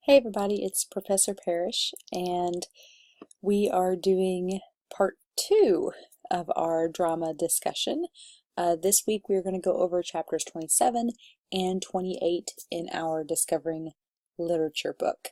Hey everybody, it's Professor Parish, and we are doing part 2 of our drama discussion. This week we're going to go over chapters 27 and 28 in our Discovering Literature book.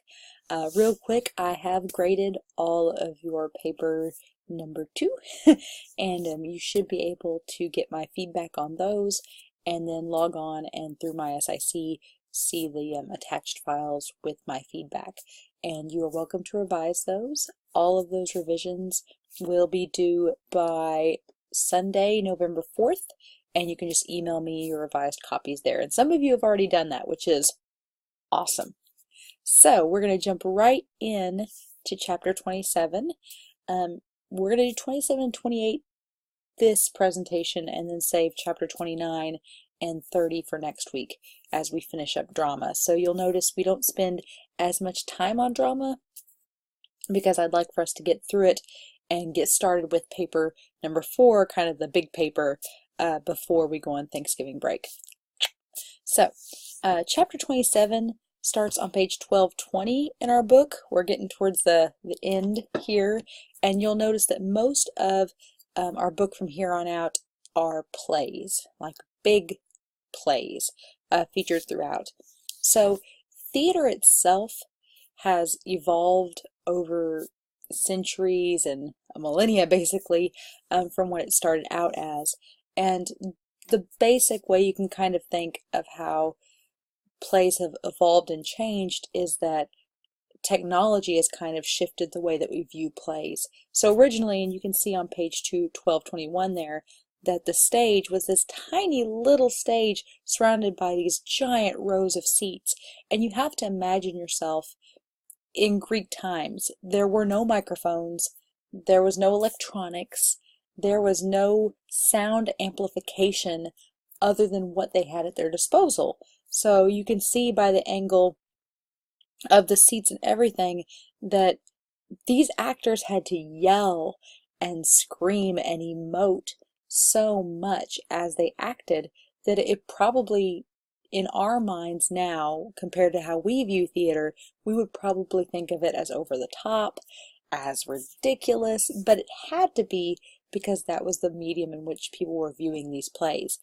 Real quick, I have graded all of your paper number 2, and you should be able to get my feedback on those, and then log on and through my SIC see the attached files with my feedback, and you are welcome to revise those. All of those revisions will be due by Sunday, November 4th, and you can just email me your revised copies there. And some of you have already done that, which is awesome. So we're going to jump right in to chapter 27. We're going to do 27 and 28 this presentation, and then save chapter 29 and 30 for next week as we finish up drama. So you'll notice we don't spend as much time on drama because I'd like for us to get through it and get started with paper number 4, kind of the big paper, before we go on Thanksgiving break. So chapter 27 starts on page 1220 in our book. We're getting towards the end here, and you'll notice that most of our book from here on out are plays, like big plays, featured throughout. So theater itself has evolved over centuries and a millennia, basically, from what it started out as. And the basic way you can kind of think of how plays have evolved and changed is that technology has kind of shifted the way that we view plays. So originally, and you can see on page 1221 there, that the stage was this tiny little stage surrounded by these giant rows of seats. And you have to imagine yourself in Greek times. There were no microphones, there was no electronics, there was no sound amplification other than what they had at their disposal. So you can see by the angle of the seats and everything that these actors had to yell and scream and emote so much as they acted that it probably, in our minds now, compared to how we view theater, we would probably think of it as over the top, as ridiculous, but it had to be because that was the medium in which people were viewing these plays.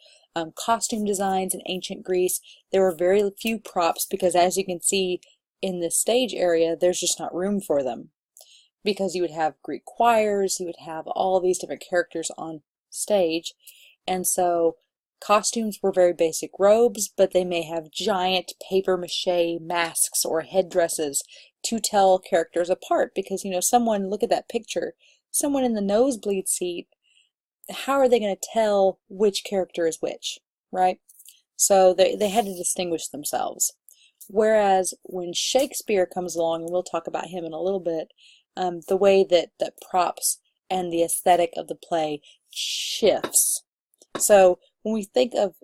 Costume designs in ancient Greece, there were very few props because, as you can see in the stage area, there's just not room for them. Because you would have Greek choirs, you would have all these different characters on stage, and so costumes were very basic robes, but they may have giant papier-mâché masks or headdresses to tell characters apart, because someone, look at that picture, someone in the nosebleed seat, how are they going to tell which character is which, right? So they had to distinguish themselves. Whereas when Shakespeare comes along, and we'll talk about him in a little bit, the way that props and the aesthetic of the play shifts. So when we think of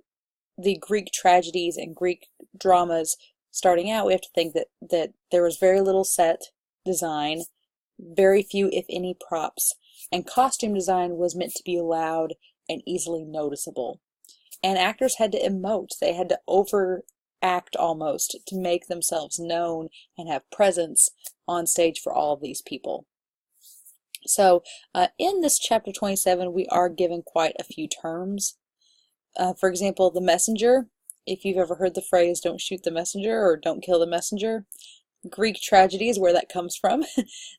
the Greek tragedies and Greek dramas starting out, we have to think that there was very little set design, very few, if any, props, and costume design was meant to be loud and easily noticeable. And actors had to emote. They had to overact almost to make themselves known and have presence on stage for all of these people. So in this chapter 27, we are given quite a few terms. For example, the messenger. If you've ever heard the phrase, don't shoot the messenger or don't kill the messenger, Greek tragedy is where that comes from.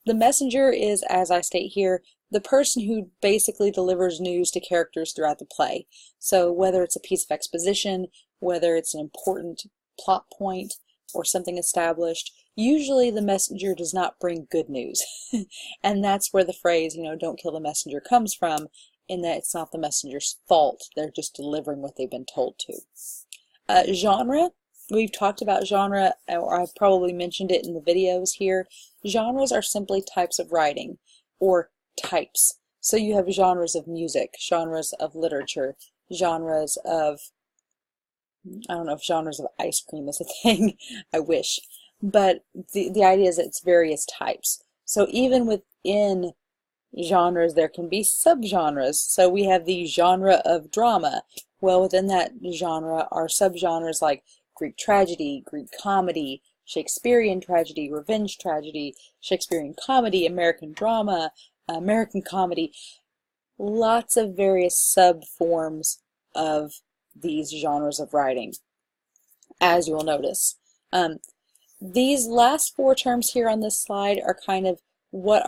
The messenger is, as I state here, the person who basically delivers news to characters throughout the play. So whether it's a piece of exposition, whether it's an important plot point or something established, usually the messenger does not bring good news. And that's where the phrase, don't kill the messenger comes from, in that it's not the messenger's fault. They're just delivering what they've been told to. Genre. We've talked about genre, or I've probably mentioned it in the videos here. Genres are simply types of writing, or types. So you have genres of music, genres of literature, genres of, I don't know if genres of ice cream is a thing, I wish. But the idea is that it's various types. So even within genres, there can be subgenres. So we have the genre of drama. Well, within that genre are subgenres like Greek tragedy, Greek comedy, Shakespearean tragedy, revenge tragedy, Shakespearean comedy, American drama, American comedy. Lots of various sub-forms of these genres of writing, as you will notice. These last four terms here on this slide are kind of what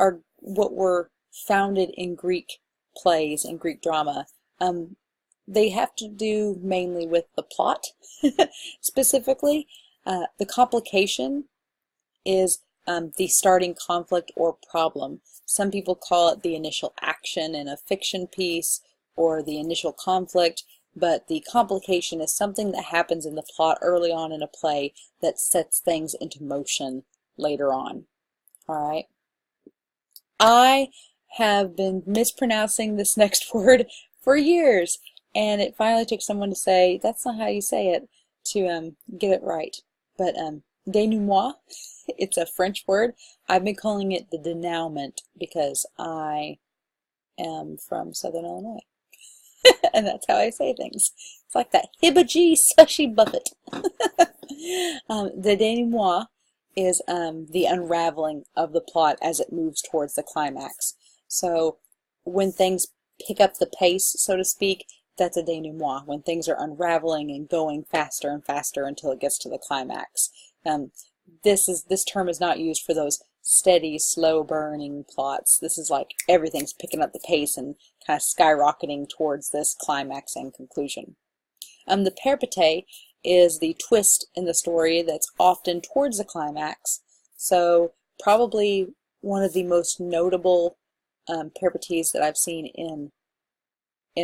were founded in Greek plays and Greek drama. They have to do mainly with the plot, specifically. The complication is the starting conflict or problem. Some people call it the initial action in a fiction piece or the initial conflict, but the complication is something that happens in the plot early on in a play that sets things into motion later on. All right. I have been mispronouncing this next word for years, and it finally took someone to say, that's not how you say it, to get it right. But denouement, it's a French word. I've been calling it the denouement because I am from Southern Illinois. And that's how I say things. It's like that hiba-gee sushy buffet. The denouement is the unraveling of the plot as it moves towards the climax. So when things pick up the pace, so to speak, that's a denouement, when things are unraveling and going faster and faster until it gets to the climax. This term is not used for those steady, slow burning plots. This is like everything's picking up the pace and kind of skyrocketing towards this climax and conclusion. The peripety is the twist in the story that's often towards the climax. So probably one of the most notable peripeties that I've seen in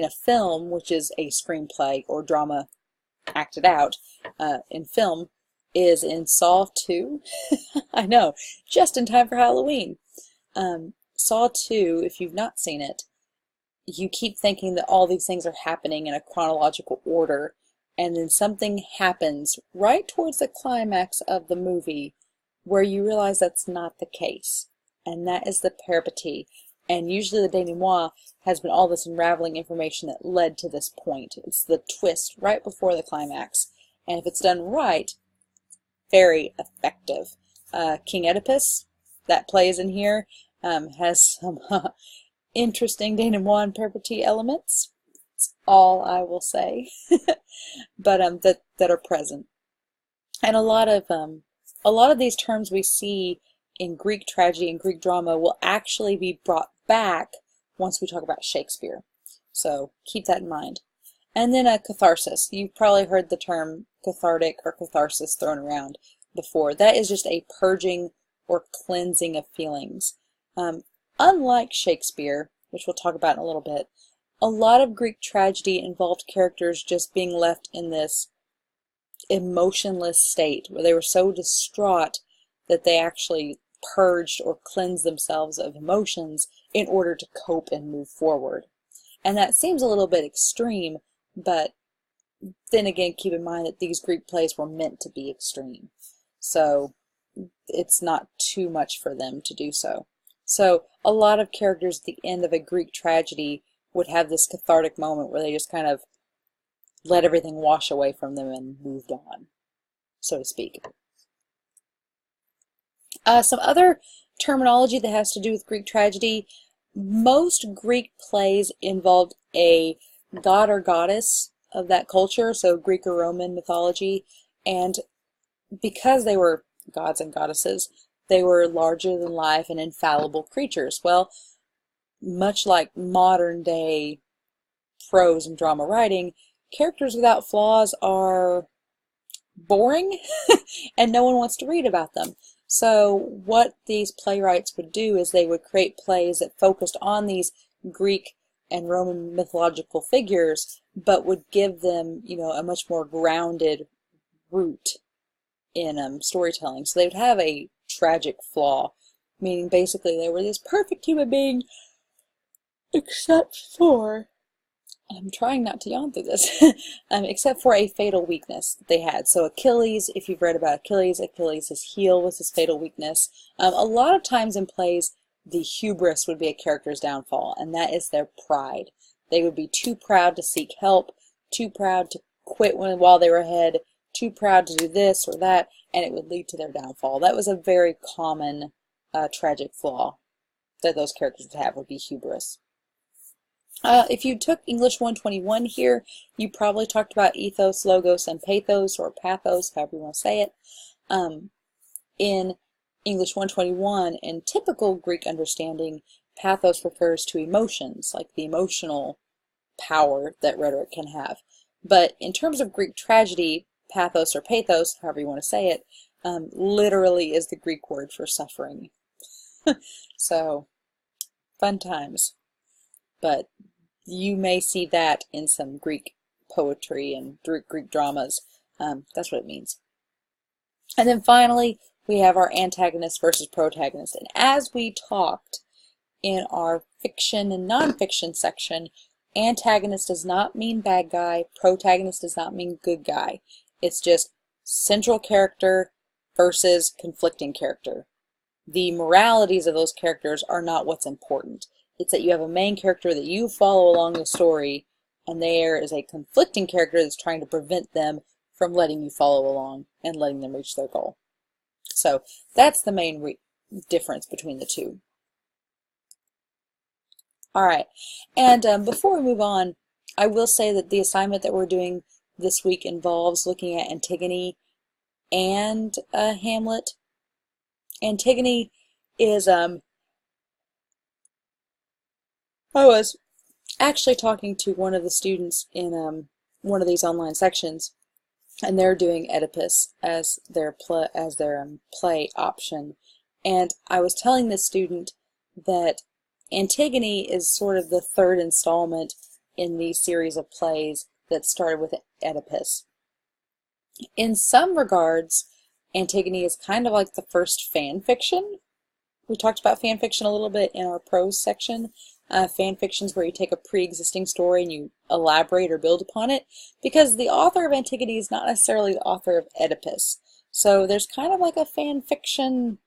a film, which is a screenplay or drama acted out in film, is in Saw 2. I know, just in time for Halloween. Saw 2, if you've not seen it, you keep thinking that all these things are happening in a chronological order, and then something happens right towards the climax of the movie where you realize that's not the case. And that is the peripety. And usually the denouement has been all this unraveling information that led to this point. It's the twist right before the climax. And if it's done right, very effective. King Oedipus, that plays in here, has some interesting denouement and peripety elements. That's all I will say. But that are present. And a lot of these terms we see in Greek tragedy and Greek drama will actually be brought back once we talk about Shakespeare. So keep that in mind. And then a catharsis. You've probably heard the term cathartic or catharsis thrown around before. That is just a purging or cleansing of feelings. Unlike Shakespeare, which we'll talk about in a little bit, a lot of Greek tragedy involved characters just being left in this emotionless state where they were so distraught that they actually purged or cleansed themselves of emotions in order to cope and move forward. And that seems a little bit extreme, but then again, keep in mind that these Greek plays were meant to be extreme. So it's not too much for them to do so. So a lot of characters at the end of a Greek tragedy would have this cathartic moment where they just kind of let everything wash away from them and moved on, so to speak. Some other terminology that has to do with Greek tragedy. Most Greek plays involved a god or goddess of that culture, so Greek or Roman mythology, and because they were gods and goddesses, they were larger than life and infallible creatures. Well, much like modern day prose and drama writing, characters without flaws are boring and no one wants to read about them. So what these playwrights would do is they would create plays that focused on these Greek and Roman mythological figures, but would give them, a much more grounded root in storytelling. So they would have a tragic flaw, meaning basically they were this perfect human being, except for, I'm trying not to yawn through this, except for a fatal weakness that they had. So Achilles, if you've read about Achilles, his heel was his fatal weakness. A lot of times in plays, the hubris would be a character's downfall, and that is their pride. They would be too proud to seek help, too proud to quit while they were ahead, too proud to do this or that, and it would lead to their downfall. That was a very common tragic flaw that those characters would have, would be hubris. If you took English 121 here, you probably talked about ethos, logos, and pathos, or pathos, however you want to say it. In English 121, in typical Greek understanding, pathos refers to emotions, like the emotional power that rhetoric can have. But in terms of Greek tragedy, pathos or pathos, however you want to say it, literally is the Greek word for suffering. So, fun times. But you may see that in some Greek poetry and Greek dramas. That's what it means. And then finally, we have our antagonist versus protagonist. And as we talked in our fiction and nonfiction section, antagonist does not mean bad guy, protagonist does not mean good guy. It's just central character versus conflicting character. The moralities of those characters are not what's important. It's that you have a main character that you follow along the story, and there is a conflicting character that's trying to prevent them from letting you follow along and letting them reach their goal. So that's the main difference between the two. All right, and before we move on, I will say that the assignment that we're doing this week involves looking at Antigone and Hamlet. Antigone is, I was actually talking to one of the students in one of these online sections, and they're doing Oedipus as their play option. And I was telling this student that Antigone is sort of the third installment in the series of plays that started with Oedipus. In some regards, Antigone is kind of like the first fan fiction. We talked about fan fiction a little bit in our prose section. Fan fictions where you take a pre-existing story and you elaborate or build upon it, because the author of Antigone is not necessarily the author of Oedipus. So there's kind of like a fan fiction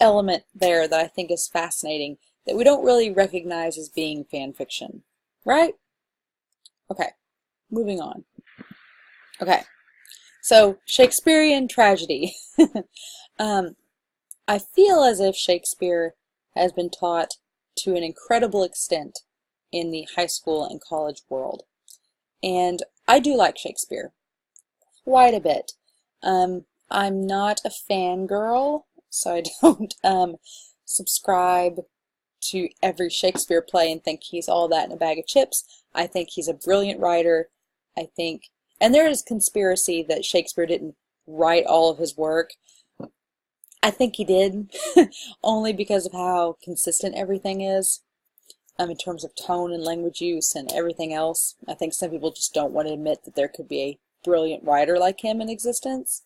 element there that I think is fascinating, that we don't really recognize as being fan fiction, right? Okay, moving on. Okay, so Shakespearean tragedy. I feel as if Shakespeare has been taught to an incredible extent in the high school and college world. And I do like Shakespeare quite a bit. I'm not a fangirl, so I don't subscribe to every Shakespeare play and think he's all that in a bag of chips. I think he's a brilliant writer. I think, and there is conspiracy that Shakespeare didn't write all of his work. I think he did, only because of how consistent everything is in terms of tone and language use and everything else. I think some people just don't want to admit that there could be a brilliant writer like him in existence.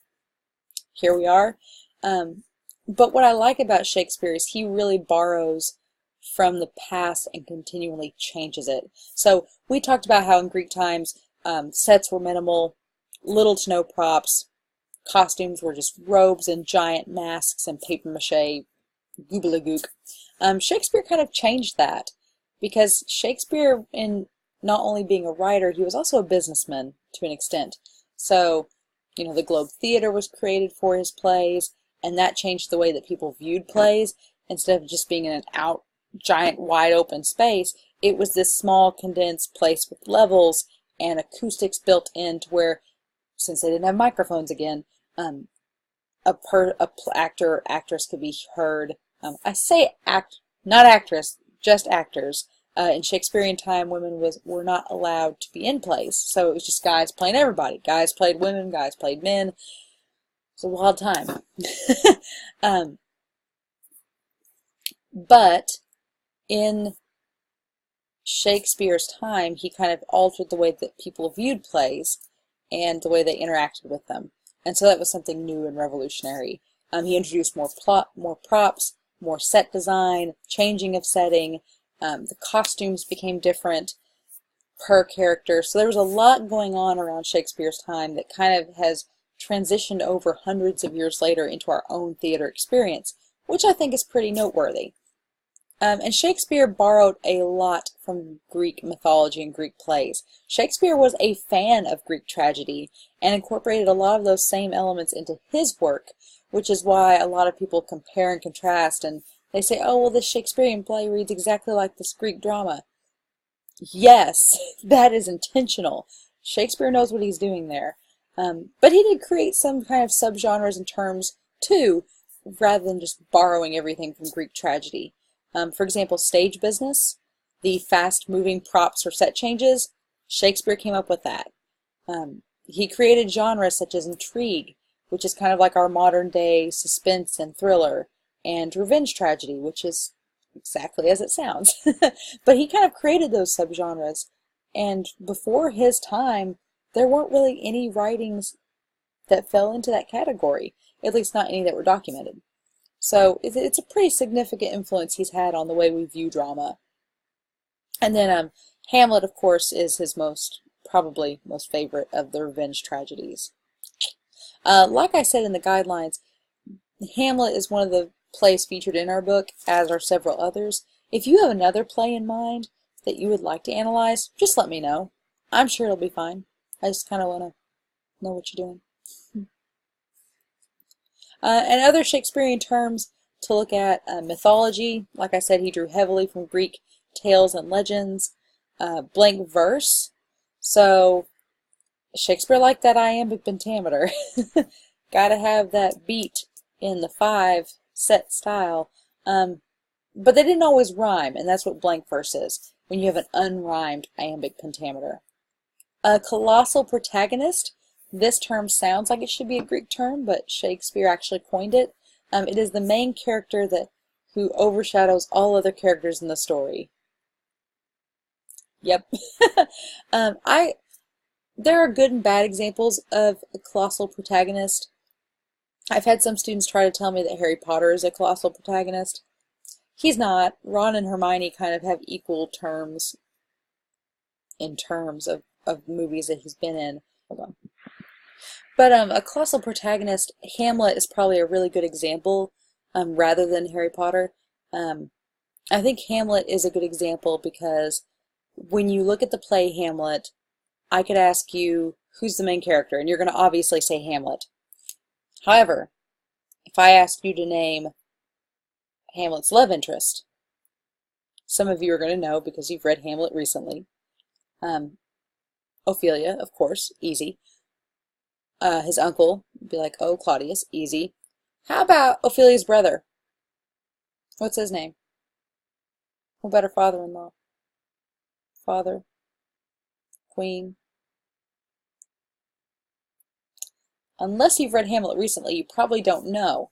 Here we are. But what I like about Shakespeare is he really borrows from the past and continually changes it. So we talked about how in Greek times sets were minimal, little to no props. Costumes were just robes and giant masks and papier-mâché goobly-gook. Shakespeare kind of changed that, because Shakespeare, in not only being a writer, he was also a businessman to an extent. So, you know, the Globe Theater was created for his plays, and that changed the way that people viewed plays. Instead of just being in an giant, wide open space, it was this small, condensed place with levels and acoustics built in to where, since they didn't have microphones again, actor or actress could be heard. I say not actress, just actors. In Shakespearean time, women were not allowed to be in plays, so it was just guys playing everybody. Guys played women, guys played men. It's a wild time. But in Shakespeare's time, he kind of altered the way that people viewed plays and the way they interacted with them. And so that was something new and revolutionary. He introduced more plot, more props, more set design, changing of setting. The costumes became different per character. So there was a lot going on around Shakespeare's time that kind of has transitioned over hundreds of years later into our own theater experience, which I think is pretty noteworthy. And Shakespeare borrowed a lot from Greek mythology and Greek plays. Shakespeare was a fan of Greek tragedy and incorporated a lot of those same elements into his work, which is why a lot of people compare and contrast, and they say, oh, well, this Shakespearean play reads exactly like this Greek drama. Yes, that is intentional. Shakespeare knows what he's doing there. But he did create some kind of subgenres and terms too, rather than just borrowing everything from Greek tragedy. For example, stage business, the fast-moving props or set changes, Shakespeare came up with that. He created genres such as intrigue, which is kind of like our modern-day suspense and thriller, and revenge tragedy, which is exactly as it sounds. But he kind of created those subgenres, and before his time, there weren't really any writings that fell into that category, at least not any that were documented. So it's a pretty significant influence he's had on the way we view drama. And then Hamlet, of course, is his probably most favorite of the revenge tragedies. Like I said in the guidelines, Hamlet is one of the plays featured in our book, as are several others. If you have another play in mind that you would like to analyze, just let me know. I'm sure it'll be fine. I just kind of want to know what you're doing. And other Shakespearean terms to look at, mythology. Like I said, he drew heavily from Greek tales and legends. Blank verse. So Shakespeare liked that iambic pentameter. Gotta have that beat in the 5 set style. But they didn't always rhyme, and that's what blank verse is, when you have an unrhymed iambic pentameter. A colossal protagonist. This term sounds like it should be a Greek term, but Shakespeare actually coined it. It is the main character who overshadows all other characters in the story. Yep. There are good and bad examples of a colossal protagonist. I've had some students try to tell me that Harry Potter is a colossal protagonist. He's not. Ron and Hermione kind of have equal terms in terms of movies that he's been in. Hold on. But a colossal protagonist, Hamlet is probably a really good example rather than Harry Potter. I think Hamlet is a good example because when you look at the play Hamlet, I could ask you, who's the main character? And you're going to obviously say Hamlet. However, if I ask you to name Hamlet's love interest, some of you are going to know because you've read Hamlet recently. Ophelia, of course, easy. His uncle would be like, oh, Claudius, easy. How about Ophelia's brother? What's his name? What about her father-in-law? Father? Queen? Unless you've read Hamlet recently, you probably don't know.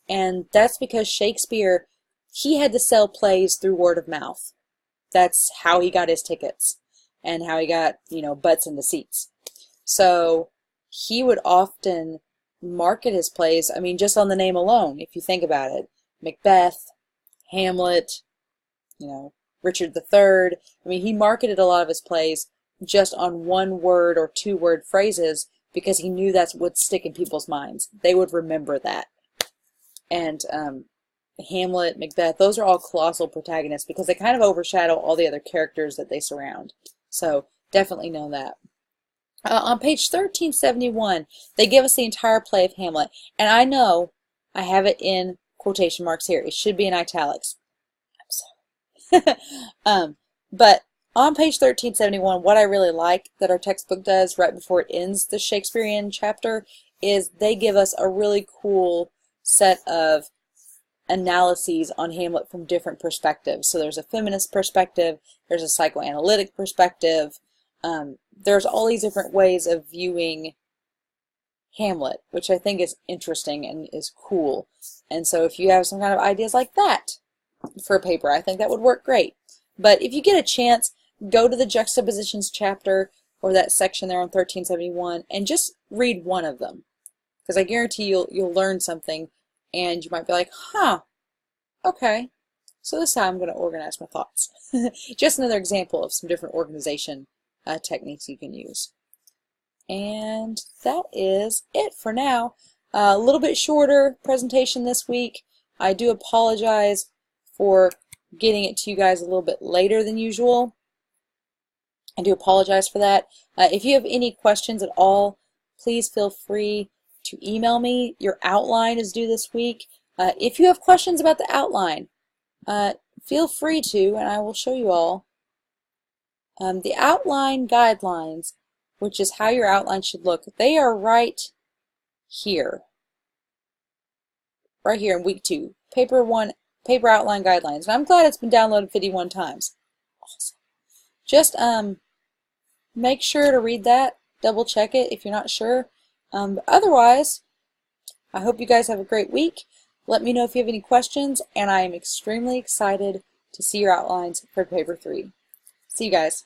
And that's because Shakespeare, he had to sell plays through word of mouth. That's how he got his tickets and how he got, butts in the seats. So he would often market his plays, just on the name alone, if you think about it. Macbeth, Hamlet, Richard III. He marketed a lot of his plays just on one word or 2 word phrases because he knew that's what would stick in people's minds. They would remember that. And Hamlet, Macbeth, those are all colossal protagonists because they kind of overshadow all the other characters that they surround. So definitely know that. On page 1371, they give us the entire play of Hamlet. And I know I have it in quotation marks here. It should be in italics. I'm sorry. But on page 1371, what I really like that our textbook does right before it ends the Shakespearean chapter is they give us a really cool set of analyses on Hamlet from different perspectives. So there's a feminist perspective, there's a psychoanalytic perspective, there's all these different ways of viewing Hamlet, which I think is interesting and is cool. And so if you have some kind of ideas like that for a paper, I think that would work great. But if you get a chance, go to the juxtapositions chapter or that section there on 1371 and just read one of them. Because I guarantee you'll learn something and you might be like, huh, okay, so this is how I'm going to organize my thoughts. Just another example of some different organization techniques you can use. And that is it for now. A little bit shorter presentation this week. I do apologize for getting it to you guys a little bit later than usual. I do apologize for that. If you have any questions at all, please feel free to email me. Your outline is due this week. If you have questions about the outline, feel free to, and I will show you all. The outline guidelines, which is how your outline should look, they are right here. Right here in week 2. Paper 1, paper outline guidelines. And I'm glad it's been downloaded 51 times. Awesome. Just make sure to read that. Double check it if you're not sure. But otherwise, I hope you guys have a great week. Let me know if you have any questions, and I am extremely excited to see your outlines for paper 3. See you guys.